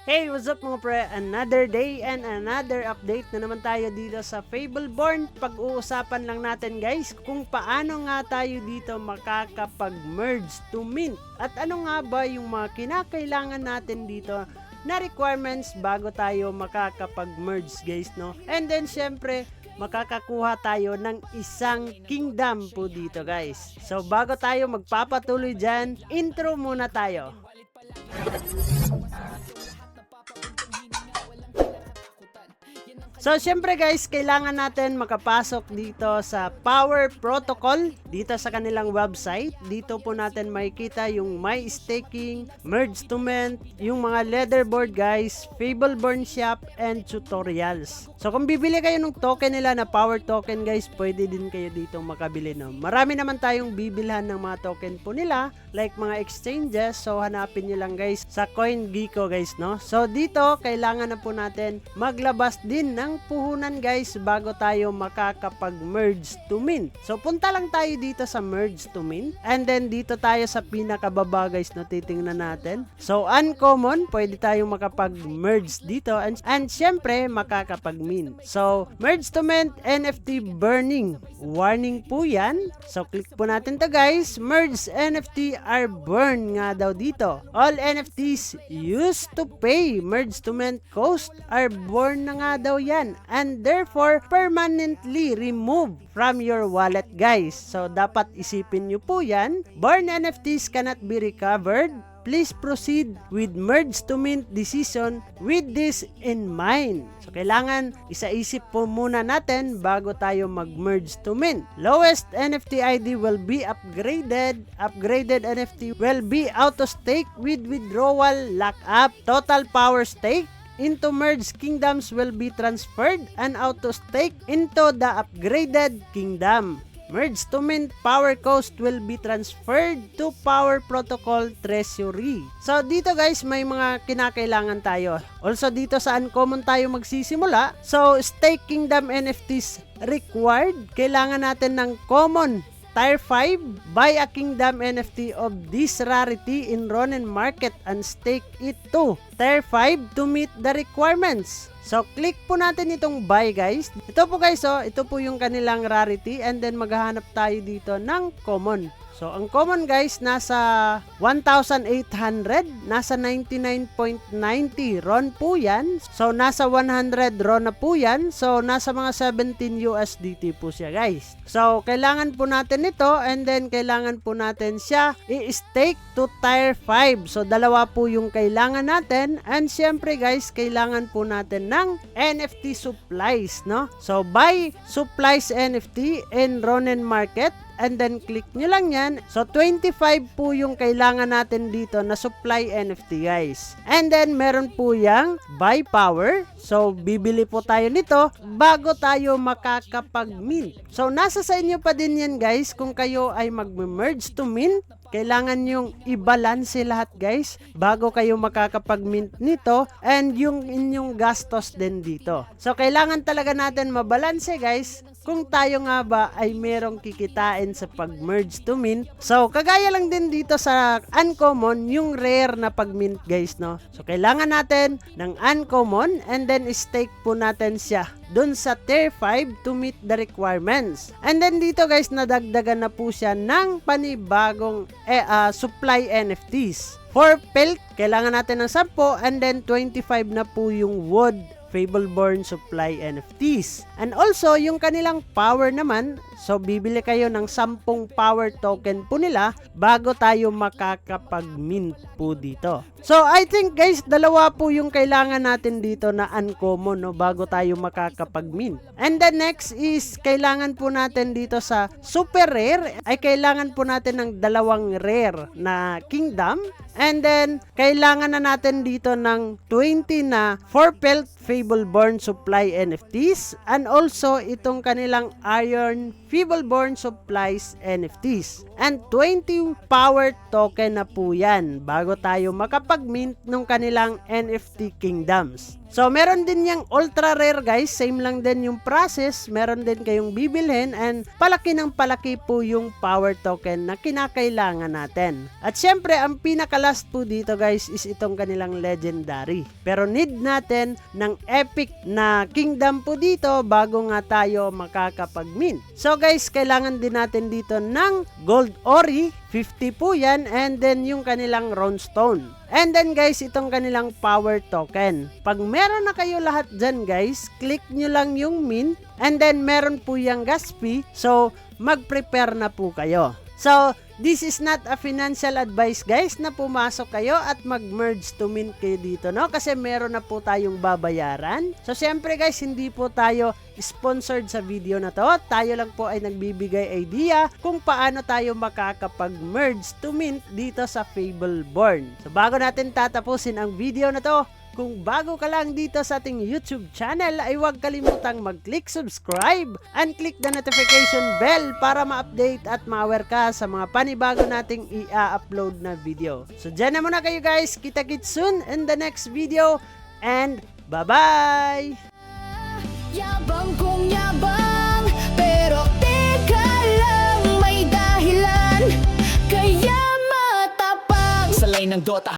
Hey, what's up mga pre? Another day and another update na naman tayo dito sa Fableborn. Pag-uusapan lang natin guys kung paano nga tayo dito makakapag-merge to mint. At ano nga ba yung mga kinakailangan natin dito na requirements bago tayo makakapag-merge guys, no? And then syempre, makakakuha tayo ng isang kingdom po dito guys. So bago tayo magpapatuloy dyan, intro muna tayo. So, syempre guys, kailangan natin makapasok dito sa Power Protocol, dito sa kanilang website. Dito po natin makikita yung My Staking, Merge to Mint, yung mga leaderboard guys, Fableborn Shop, and tutorials. So, kung bibili kayo ng token nila na Power Token guys, pwede din kayo dito makabili. No? Marami naman tayong bibilhan ng mga token po nila, like mga exchanges. So, hanapin nyo lang guys sa CoinGecko guys, no? So, dito, kailangan na po natin maglabas din ng puhunan guys bago tayo makakapag-merge to mint. So punta lang tayo dito sa merge to mint and then dito tayo sa pinakababa guys na titingnan natin. So uncommon, pwede tayong makapag-merge dito and syempre makakapag-mint. So merge to mint, NFT burning. Warning po yan. So click po natin to guys. Merge NFT are burn nga daw dito. All NFTs used to pay merge to mint cost are burn na nga daw yan. And therefore, permanently remove from your wallet guys. So, dapat isipin nyo po yan. Burn NFTs cannot be recovered. Please proceed with merge to mint decision with this in mind. So, kailangan isa-isip po muna natin bago tayo mag-merge to mint. Lowest NFT ID will be upgraded. Upgraded NFT will be auto-stake with withdrawal lockup. Total power stake into merged kingdoms will be transferred and auto-stake into the upgraded kingdom. Merge to mint power cost will be transferred to Power Protocol Treasury. So dito guys, may mga kinakailangan tayo. Also dito sa uncommon tayo magsisimula. So stake kingdom NFTs required. Kailangan natin ng common Tier 5, buy a kingdom NFT of this rarity in Ronin Market and stake it to Tier 5 to meet the requirements. So, click po natin itong buy guys. Ito po guys, ito po yung kanilang rarity and then maghahanap tayo dito ng common. So, ang common guys, nasa 1,800, nasa 99.90 RON po yan. So, nasa 100 RON na po yan. So, nasa mga 17 USDT po siya guys. So, kailangan po natin ito and then kailangan po natin siya i-stake to Tier 5. So, dalawa po yung kailangan natin and syempre guys, kailangan po natin ng NFT supplies, no? So, buy supplies NFT in Ronin Market. And then click nyo lang yan. So 25 po yung kailangan natin dito na supply NFT guys. And then meron po yang buy power. So bibili po tayo nito bago tayo makakapag-mint. So nasa sa inyo pa din yan guys kung kayo ay mag-merge to mint. Kailangan yung i-balance lahat guys bago kayo makakapag-mint nito and yung inyong gastos din dito. So kailangan talaga natin mabalanse guys kung tayo nga ba ay merong kikitain sa pag-merge to mint. So kagaya lang din dito sa uncommon yung rare na pag-mint guys, no. So kailangan natin ng uncommon and then stake po natin siya dun sa Tier 5 to meet the requirements. And then dito guys, nadagdagan na po siya ng panibagong supply NFTs. For pelt, kailangan natin ng 10 and then 25 na po yung wood Fableborn supply NFTs. And also, yung kanilang power naman, so bibili kayo ng 10 power token po nila bago tayo makakapag-mint po dito. So, I think guys, dalawa po yung kailangan natin dito na uncommon, no, bago tayo makakapag-mint. And the next is, kailangan po natin dito sa super rare, ay kailangan po natin ng 2 rare na kingdom. And then, kailangan na natin dito ng 20 na 4 pelt Fableborn supply NFTs and also itong kanilang Iron Feebleborn Supplies NFTs. And 20 power token na po yan bago tayo makapag-mint ng kanilang NFT Kingdoms. So, meron din yung ultra rare guys, same lang din yung process, meron din kayong bibilhin and palaki ng palaki po yung power token na kinakailangan natin. At syempre, ang pinaka-last po dito guys is itong kanilang legendary. Pero need natin ng epic na kingdom po dito bago nga tayo makakapag-mint. So guys, kailangan din natin dito ng gold ori, 50 po yan, and then yung kanilang runestone. And then guys, itong kanilang power token. Pag meron na kayo lahat dyan guys, click nyo lang yung mint, and then meron po yung gas fee, so mag-prepare na po kayo. So, this is not a financial advice guys na pumasok kayo at mag-merge to mint kayo dito, no? Kasi meron na po tayong babayaran. So, syempre guys, hindi po tayo sponsored sa video na to. Tayo lang po ay nagbibigay idea kung paano tayo makakapag-merge to mint dito sa Feebleborn. So, bago natin tatapusin ang video na to, kung bago ka lang dito sa ating YouTube channel ay huwag kalimutang mag-click subscribe and click the notification bell para ma-update at ma-aware ka sa mga panibago nating i-upload na video. So dyan na muna kayo guys, kita-kits soon in the next video and bye-bye! Yabang kong yabang, pero teka lang, may dahilan, kaya matapang. Salay ng Dota.